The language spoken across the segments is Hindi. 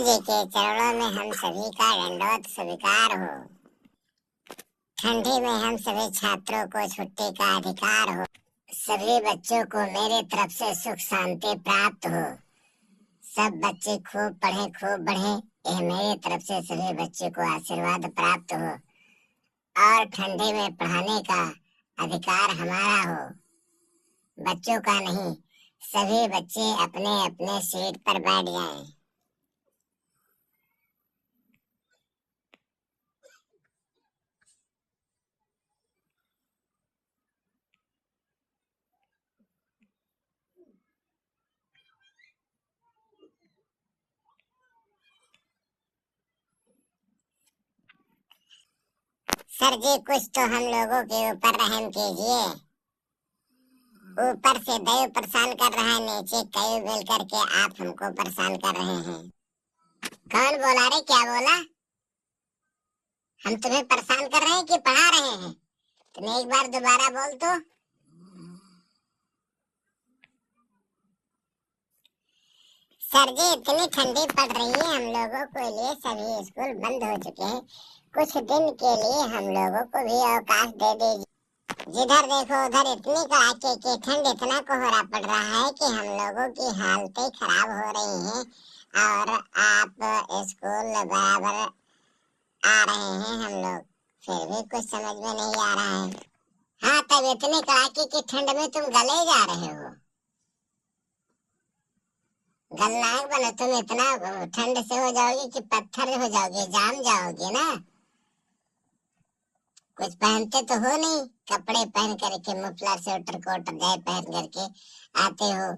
जी के चरणों में हम सभी का दंडवत स्वीकार हो। ठंडी में हम सभी छात्रों को छुट्टी का अधिकार हो। सभी बच्चों को मेरे तरफ से सुख शांति प्राप्त हो। सब बच्चे खूब पढ़े, खूब बढ़े, यह मेरे तरफ से सभी बच्चों को आशीर्वाद प्राप्त हो। और ठंडी में पढ़ाने का अधिकार हमारा हो, बच्चों का नहीं। सभी बच्चे अपने अपने सीट पर बैठ जाएं। सर जी, कुछ तो हम लोगों के ऊपर रहम कीजिए। ऊपर से दैव परेशान कर रहा है, नीचे कई मिल करके आप हमको परेशान कर रहे हैं। कौन बोला रे? क्या बोला? हम तुम्हें परेशान कर रहे हैं कि पढ़ा रहे हैं? तुम एक बार दोबारा बोल तो। सर जी, इतनी ठंडी पड़ रही है, हम लोगों के लिए सभी स्कूल बंद हो चुके हैं। कुछ दिन के लिए हम लोगों को भी अवकाश दे दीजिए। जिधर देखो उधर इतनी कड़ाके की ठंड, इतना कोहरा पड़ रहा है कि हम लोगों की हालतें खराब हो रही हैं। और आप स्कूल बराबर आ रहे हैं, हम लोग फिर भी कुछ समझ में नहीं आ रहा है। हाँ, तब इतनी कड़ाके की ठंड में तुम गले जा रहे हो। गलना बनो तुम, इतना ठंड से हो जाओगे कि पत्थर हो जाओगे, जाम जाओगे ना। कुछ पहनते तो हो नहीं, कपड़े पहन करके मफलर स्वेटर कोट जय पहन करके आते हो।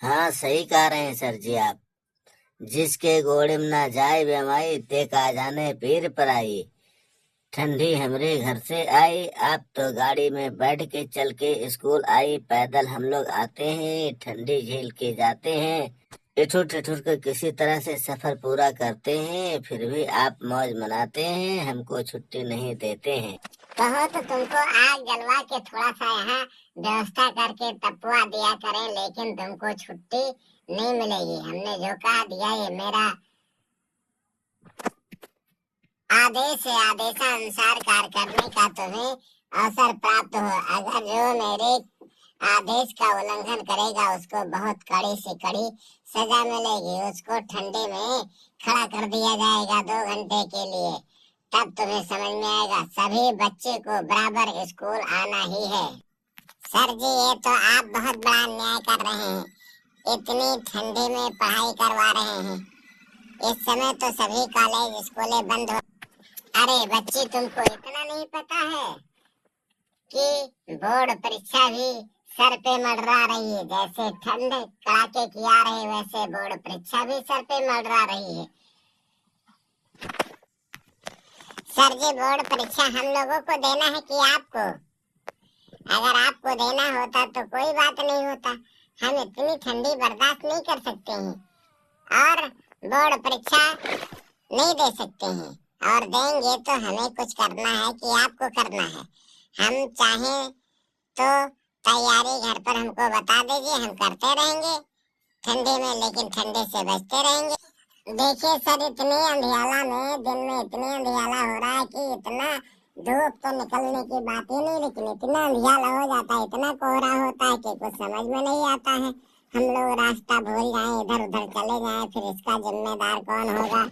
हाँ, सही कह रहे हैं सर जी आप। जिसके घोड़े में ना जाए बेमाई, ते का जाने पीर पर आई। ठंडी हमरे घर से आई, आप तो गाड़ी में बैठ के चल के स्कूल आई। पैदल हम लोग आते हैं, ठंडी झेल के जाते हैं। ठिठुर ठिठुर कर किसी तरह से सफर पूरा करते हैं, फिर भी आप मौज मनाते हैं, हमको छुट्टी नहीं देते हैं। कहो तो तुमको आग जलवा के थोड़ा सा यहाँ व्यवस्था करके तपवा दिया करें, लेकिन तुमको छुट्टी नहीं मिलेगी। हमने जो कहा दिया, ये मेरा आदेश है। आदेशानुसार कार्य करने का तुम्हें अवसर प्राप्त हो। अगर जो मेरे आदेश का उल्लंघन करेगा, उसको बहुत कड़ी से कड़ी सजा मिलेगी। उसको ठंडे में खड़ा कर दिया जाएगा 2 घंटे के लिए, तब तुम्हें समझ में आएगा। सभी बच्चे को बराबर स्कूल आना ही है। सर जी, ये तो आप बहुत बड़ा अन्याय कर रहे हैं। इतनी ठंडी में पढ़ाई करवा रहे हैं। इस समय तो सभी कॉलेज स्कूलें बंद हो। अरे बच्ची, तुमको इतना नहीं पता है कि बोर्ड परीक्षा भी सर पे मंडरा रही है। जैसे ठंड कड़ाके की आ रही, वैसे बोर्ड परीक्षा भी सर पे मंडरा रही है। सर जी, बोर्ड परीक्षा हम लोगों को देना है कि आपको? अगर आपको देना होता तो कोई बात नहीं होता। हम इतनी ठंडी बर्दाश्त नहीं कर सकते हैं और बोर्ड परीक्षा नहीं दे सकते हैं। और देंगे तो हमें कुछ करना है कि आपको करना है। हम चाहें तो तैयारी घर पर हमको बता दीजिए, हम करते रहेंगे ठंडे में, लेकिन ठंडे से बचते रहेंगे। देखिए सर, इतनी अंधियाला में, दिन में इतनी अंधियाला हो रहा है कि इतना धूप तो निकलने की बात ही नहीं, लेकिन इतना अंधियाला हो जाता है, इतना कोहरा होता है कि कुछ समझ में नहीं आता है। हम लोग रास्ता भूल जाएं, इधर उधर चले जाएं, फिर इसका जिम्मेदार कौन होगा?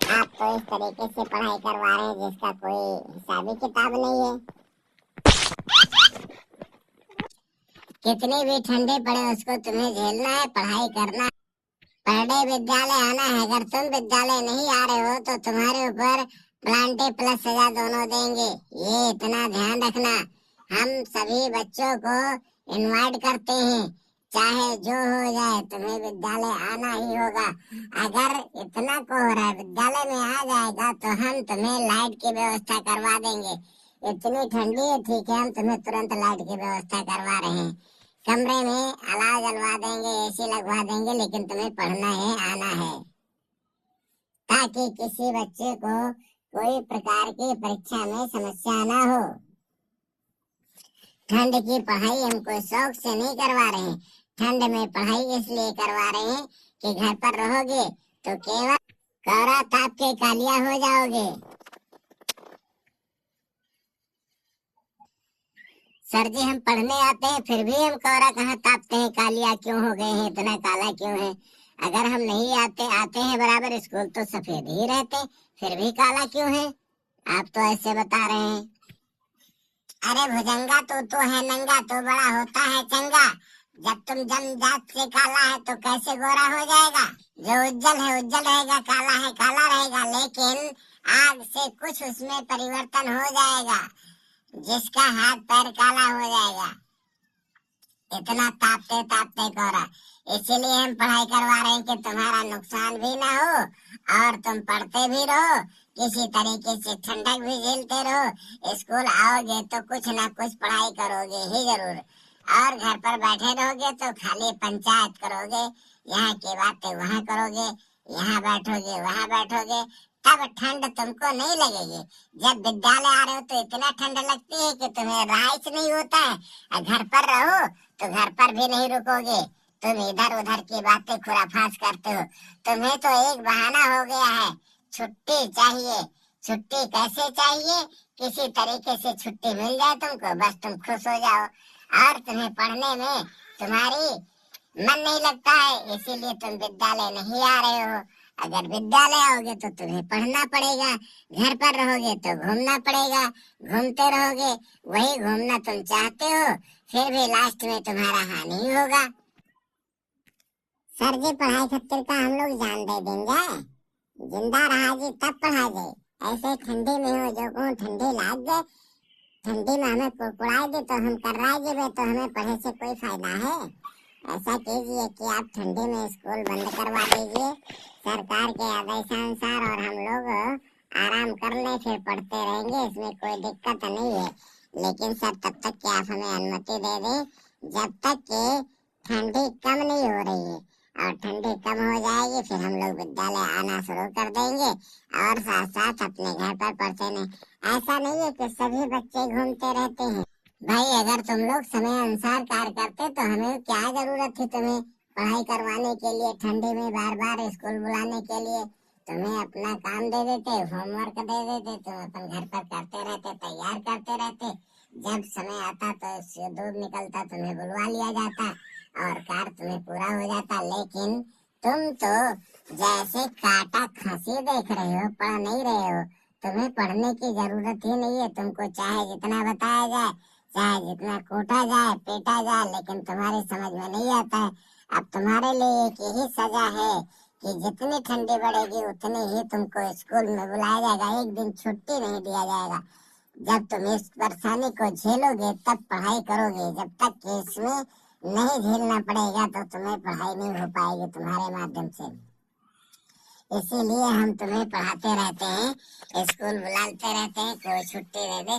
आप तो इस तरीके से पढ़ाई करवा रहे हैं जिसका कोई हिसाबी किताब नहीं है। कितने भी ठंडे पड़े, उसको तुम्हें झेलना है, पढ़ाई करना है, पढ़ने विद्यालय आना है। अगर तुम विद्यालय नहीं आ रहे हो तो तुम्हारे ऊपर प्लांटे प्लस सजा दोनों देंगे। ये इतना ध्यान रखना। हम सभी बच्चों को इनवाइट करते हैं, चाहे जो हो जाए, तुम्हें विद्यालय आना ही होगा। अगर इतना कोहरा विद्यालय में आ जाएगा तो हम तुम्हें लाइट की व्यवस्था करवा देंगे। इतनी ठंडी है, ठीक है, हम तुम्हें तुरंत लाइट की व्यवस्था करवा रहे हैं। कमरे में अलाव जलवा देंगे, एसी लगवा देंगे, लेकिन तुम्हें पढ़ना है, आना है, ताकि किसी बच्चे को कोई प्रकार की परीक्षा में समस्या ना हो। ठंड की पढ़ाई हम कोई शौक से नहीं करवा रहे हैं। ठंड में पढ़ाई इसलिए करवा रहे हैं कि घर पर रहोगे तो केवल कोहरा ताप के कालिया हो जाओगे। सर जी हम पढ़ने आते हैं फिर भी हम कोहरा कहाँ तापते हैं, कालिया क्यों हो गए हैं, इतना काला क्यों है? अगर हम नहीं आते हैं बराबर स्कूल तो सफेद ही रहते, फिर भी काला क्यों है? आप तो ऐसे बता रहे हैं। अरे भुजंगा तो है नंगा तो बड़ा होता है चंगा। जब तुम जन्मजात से काला है तो कैसे गोरा हो जाएगा? जो उज्जवल है उज्जवल रहेगा, काला है काला रहेगा, लेकिन आग से कुछ उसमें परिवर्तन हो जाएगा, जिसका हाथ पैर काला हो जाएगा। इतना तापते तापते कोहरा, इसीलिए हम पढ़ाई करवा रहे हैं कि तुम्हारा नुकसान भी ना हो और तुम पढ़ते भी रहो, किसी तरीके से ठंडक भी झेलते रहो। स्कूल आओगे तो कुछ ना कुछ पढ़ाई करोगे ही जरूर, और घर पर बैठे रहोगे तो खाली पंचायत करोगे, यहाँ की बातें वहाँ करोगे, यहाँ बैठोगे वहाँ बैठोगे, तब ठंड तुमको नहीं लगेगी। जब विद्यालय आ रहे हो तो इतना ठंड लगती है कि तुम्हें राइस नहीं होता है, और घर पर रहो तो घर पर भी नहीं रुकोगे, तुम इधर उधर की बातें खुराफास करते हो। तुम्हें तो एक बहाना हो गया है, छुट्टी चाहिए। छुट्टी कैसे चाहिए? किसी तरीके से छुट्टी मिल जाए तुमको, बस तुम खुश हो जाओ, और तुम्हें पढ़ने में तुम्हारी मन नहीं लगता है, इसीलिए तुम विद्यालय नहीं आ रहे हो। अगर विद्यालय आओगे तो तुम्हें पढ़ना पड़ेगा, घर पर रहोगे तो घूमना पड़ेगा, घूमते रहोगे, वही घूमना तुम चाहते हो, फिर भी लास्ट में तुम्हारा हानि ही होगा। सर जी पढ़ाई खत्तर का हम लोग जान दे देंगे, जिंदा रहा जी तब पढ़ा जाए। ऐसे ठंडी में हो जो को ठंडी लाग गए, ठंडी में हमें कुड़कुड़ाई दे तो हम कर्राए जेबे तो हमें पढ़े से कोई फायदा है? ऐसा कीजिए कि आप ठंडी में स्कूल बंद करवा दीजिए सरकार के आदेशानुसार, और हम लोग आराम कर ले, फिर पढ़ते रहेंगे, इसमें कोई दिक्कत नहीं है। लेकिन सर तब तक कि आप हमें अनुमति दे दें जब तक कि ठंडी कम नहीं हो रही है, और ठंडी कम हो जाएगी फिर हम लोग विद्यालय आना शुरू कर देंगे, और साथ साथ अपने घर पर पढ़ते नहीं। ऐसा नहीं है कि सभी बच्चे घूमते रहते हैं। भाई अगर तुम लोग समय अनुसार कार्य करते तो हमें क्या जरूरत थी तुम्हें पढ़ाई करवाने के लिए, ठंडी में बार बार स्कूल बुलाने के लिए? तुम्हें अपना काम दे देते, होमवर्क दे देते, तुम अपन घर पर करते रहते, तैयार करते रहते, जब समय आता तो दूर निकलता तुम्हें बुलवा लिया जाता और कार्य तुम्हें पूरा हो जाता। लेकिन तुम तो जैसे काटा खसी देख रहे हो, पढ़ नहीं रहे हो। तुम्हें पढ़ने की जरूरत ही नहीं है, तुमको चाहे जितना बताया जाए, चाहे जितना कूटा जाए पीटा जाए, लेकिन तुम्हारी समझ में नहीं आता है। अब तुम्हारे लिए एक यही सजा है कि जितनी ठंडी बढ़ेगी उतनी ही तुमको स्कूल में बुलाया जाएगा, एक दिन छुट्टी नहीं दिया जाएगा। जब तुम इस परेशानी को झेलोगे तब पढ़ाई करोगे, जब तक कि इसमें नहीं झेलना पड़ेगा तो तुम्हें पढ़ाई नहीं हो पाएगी तुम्हारे माध्यम से। इसीलिए हम तुम्हें पढ़ाते रहते हैं, स्कूल बुलाते रहते हैं, कोई छुट्टी दे दे।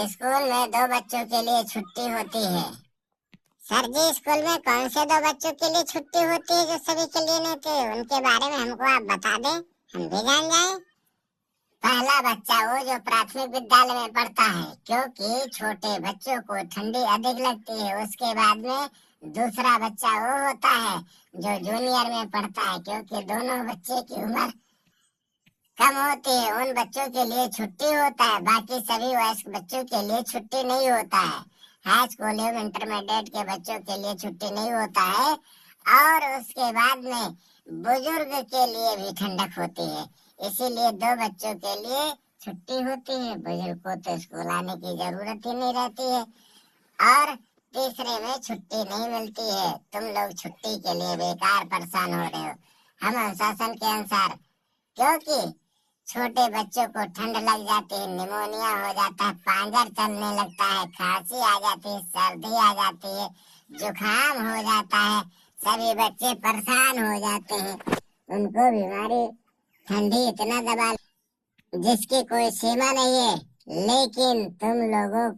स्कूल में 2 बच्चों के लिए छुट्टी होती है। सर जी स्कूल में कौन से 2 बच्चों के लिए छुट्टी होती है जो सभी के लिए नहीं होती? उनके बारे में हमको आप बता दें, हम भी जान जाए। पहला बच्चा वो जो प्राथमिक विद्यालय में पढ़ता है, क्योंकि छोटे बच्चों को ठंडी अधिक लगती है। उसके बाद में दूसरा बच्चा वो होता है जो जूनियर में पढ़ता है, क्योंकि दोनों बच्चे की उम्र कम होती है, उन बच्चों के लिए छुट्टी होता है, बाकी सभी वयस्क बच्चों के लिए छुट्टी नहीं होता है। हाई स्कूल एवं इंटरमीडिएट के बच्चों के लिए छुट्टी नहीं होता है, और उसके बाद में बुजुर्ग के लिए भी ठंडक होती है। इसीलिए 2 बच्चों के लिए छुट्टी होती है, बुजुर्ग को तो स्कूल आने की जरूरत ही नहीं रहती है। और तीसरे में छुट्टी नहीं मिलती है, तुम लोग छुट्टी के लिए बेकार परेशान हो रहे हो। हम अनुशासन के अनुसार, क्योंकि छोटे बच्चों को ठंड लग जाती है, निमोनिया हो जाता है, पांजर चलने लगता है, खांसी आ जाती है, सर्दी आ जाती है, जुकाम हो जाता है, सभी बच्चे परेशान हो जाते हैं, उनको बीमारी ठंडी इतना दबा जिसकी कोई सीमा नहीं है। लेकिन तुम लोगों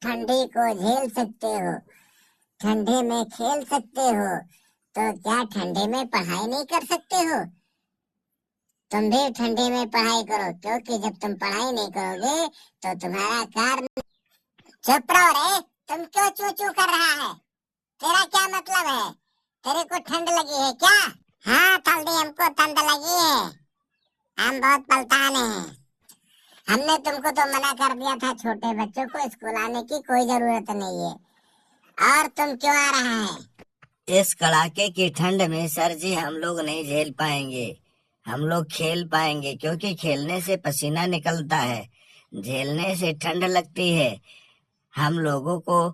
ठंडी को झेल सकते हो, ठंडी में खेल सकते हो, तो क्या ठंडी में पढ़ाई नहीं कर सकते हो? तुम भी ठंडी में पढ़ाई करो, क्योंकि जब तुम पढ़ाई नहीं करोगे तो तुम्हारा कार्य। चुप रहो रे, तुम क्यों चू चू कर रहा है? तेरा क्या मतलब है? तेरे को ठंड लगी है क्या? हाँ तल्दी, हमको तंद लगी है, हम बहुत पलताने हैं। हमने तुमको तो मना कर दिया था छोटे बच्चों को स्कूल आने की कोई जरूरत नहीं है, और तुम क्यों आ रहा है? इस कड़ाके की ठंड में सर जी हम लोग नहीं झेल पाएंगे। हम लोग खेल पाएंगे क्योंकि खेलने से पसीना निकलता है, झेलने से ठंड लगती है। हम लोगों को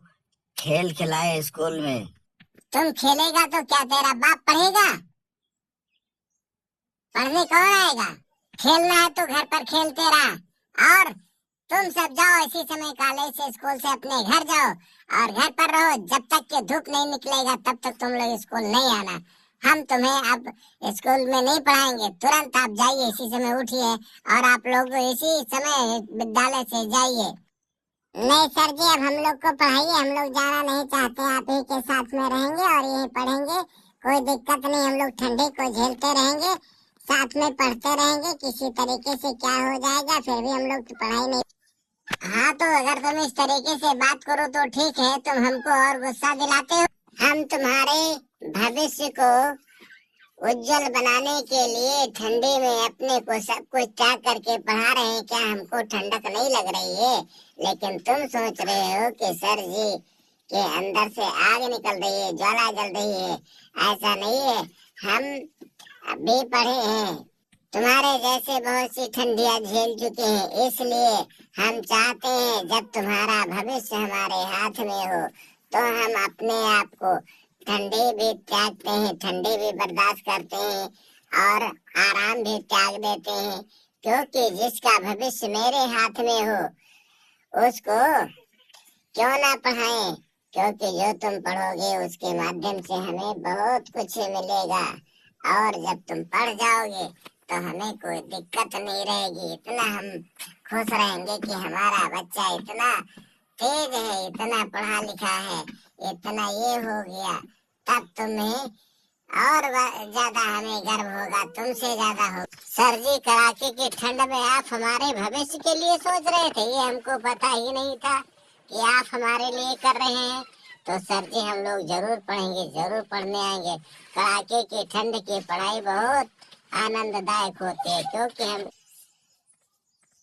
खेल खिलाए स्कूल में। तुम खेलेगा तो क्या तेरा बाप पढ़ेगा? पढ़ने कौन आएगा? खेलना है तो घर पर खेलते रहा, और तुम सब जाओ इसी समय कॉलेज से स्कूल से अपने घर जाओ और घर पर रहो। जब तक के धूप नहीं निकलेगा तब तक तुम लोग स्कूल नहीं आना। हम तुम्हें अब स्कूल में नहीं पढ़ाएंगे। तुरंत आप जाइए, इसी समय उठिए और आप लोग इसी समय विद्यालय से जाइए। नहीं सर जी, अब हम लोग को पढ़ाइए, हम लोग जाना नहीं चाहते। आप ही के साथ में रहेंगे और यहीं पढ़ेंगे, कोई दिक्कत नहीं। हम लोग ठंडी को झेलते रहेंगे, साथ में पढ़ते रहेंगे। किसी तरीके से क्या हो जाएगा, फिर भी हम लोग पढ़ाई नहीं। हाँ तो अगर तुम इस तरीके से बात करो तो ठीक है, तुम हमको और गुस्सा दिलाते हो। हम तुम्हारे भविष्य को उज्जवल बनाने के लिए ठंडी में अपने को सब कुछ त्याग करके पढ़ा रहे हैं। क्या हमको ठंडक नहीं लग रही है? लेकिन तुम सोच रहे हो कि सर जी के अंदर से आग निकल रही है, ज्वाला जल रही है। ऐसा नहीं है, हम अभी पढ़े हैं, तुम्हारे जैसे बहुत सी ठंडियां झेल चुके हैं। इसलिए हम चाहते हैं जब तुम्हारा भविष्य हमारे हाथ में हो तो हम अपने आप को ठंडी भी त्यागते हैं, ठंडी भी बर्दाश्त करते हैं और आराम भी त्याग देते हैं। क्योंकि जिसका भविष्य मेरे हाथ में हो उसको क्यों ना पढ़ाएं? क्योंकि जो तुम पढ़ोगे उसके माध्यम से हमें बहुत कुछ मिलेगा, और जब तुम पढ़ जाओगे तो हमें कोई दिक्कत नहीं रहेगी। इतना हम खुश रहेंगे कि हमारा बच्चा इतना तेज है, इतना पढ़ा लिखा है, इतना ये हो गया। तब तुम्हें और ज्यादा हमें गर्व होगा, तुमसे ज्यादा हो। सर जी, कड़ाके की ठंड में आप हमारे भविष्य के लिए सोच रहे थे? ये हमको पता ही नहीं था कि आप हमारे लिए कर रहे हैं। तो सर जी, हम लोग जरूर पढ़ेंगे, जरूर पढ़ने आएंगे। कड़ाके की ठंड की पढ़ाई बहुत आनंददायक होती है, क्योंकि हम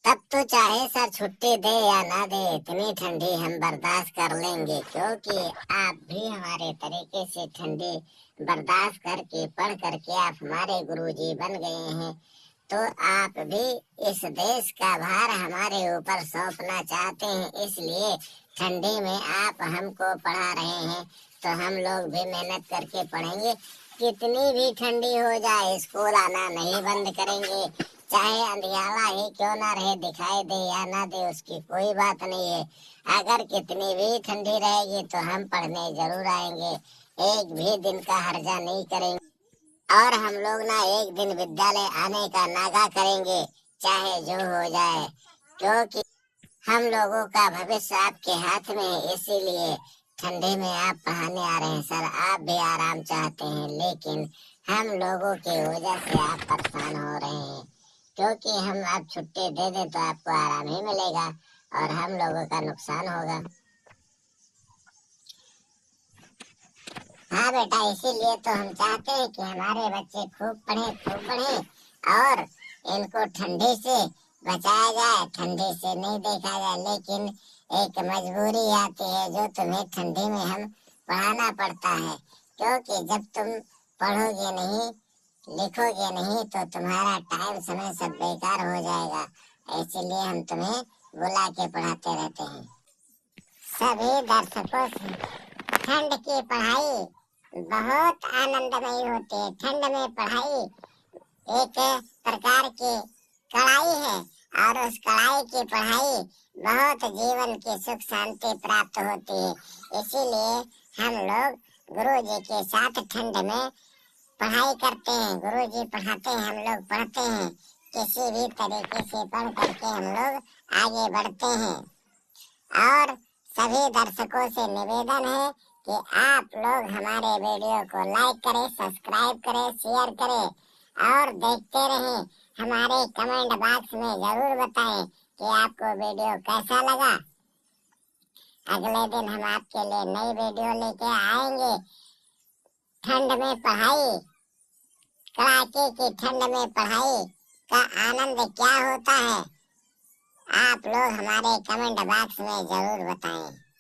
तब तो चाहे सर छुट्टी दे या ना दे, इतनी ठंडी हम बर्दाश्त कर लेंगे। क्योंकि आप भी हमारे तरीके से ठंडी बर्दाश्त करके पढ़ करके आप हमारे गुरुजी बन गए हैं। तो आप भी इस देश का भार हमारे ऊपर सौंपना चाहते हैं, इसलिए ठंडी में आप हमको पढ़ा रहे हैं। तो हम लोग भी मेहनत करके पढ़ेंगे। कितनी भी ठंडी हो जाए स्कूल आना नहीं बंद करेंगे। चाहे अंधियाला ही क्यों ना रहे, दिखाई दे या ना दे, उसकी कोई बात नहीं है। अगर कितनी भी ठंडी रहेगी तो हम पढ़ने जरूर आएंगे, एक भी दिन का हर्जा नहीं करेंगे। और हम लोग ना एक दिन विद्यालय आने का नागा करेंगे, चाहे जो हो जाए। क्योंकि हम लोगों का भविष्य आपके हाथ में है, इसीलिए ठंडी में आप पढ़ाने आ रहे हैं। सर, आप भी आराम चाहते हैं, लेकिन हम लोगों की वजह से आप परेशान हो रहे हैं। क्योंकि हम आप छुट्टी दे दें तो आपको आराम ही मिलेगा और हम लोगों का नुकसान होगा। हाँ बेटा, इसीलिए तो हम चाहते हैं कि हमारे बच्चे खूब पढ़े और इनको ठंडी से बचाया जाए, ठंडी से नहीं देखा जाए। लेकिन एक मजबूरी आती है जो तुम्हें ठंडी में हम पढ़ाना पड़ता है। क्योंकि जब तुम पढ़ोगे नहीं, लिखोगे नहीं तो तुम्हारा टाइम समय सब बेकार हो जाएगा। इसीलिए हम तुम्हें बुला के पढ़ाते रहते हैं। सभी दर्शकों से ठंड की पढ़ाई बहुत आनंदमयी होती है। ठंड में पढ़ाई एक प्रकार की कढ़ाई है, और उस कढ़ाई की पढ़ाई बहुत जीवन की सुख शांति प्राप्त होती है। इसीलिए हम लोग गुरु जी के साथ ठंड में पढ़ाई करते हैं। गुरु जी पढ़ाते हैं, हम लोग पढ़ते हैं। किसी भी तरीके से पढ़ करके हम लोग आगे बढ़ते हैं। और सभी दर्शकों से निवेदन है कि आप लोग हमारे वीडियो को लाइक करें, सब्सक्राइब करें, शेयर करें और देखते रहें। हमारे कमेंट बॉक्स में जरूर बताएं कि आपको वीडियो कैसा लगा। अगले दिन हम आपके लिए नई वीडियो लेके आएंगे। ठंड में पढ़ाई कड़ाके की ठंड में पढ़ाई का आनंद क्या होता है? आप लोग हमारे कमेंट बॉक्स में जरूर बताएं।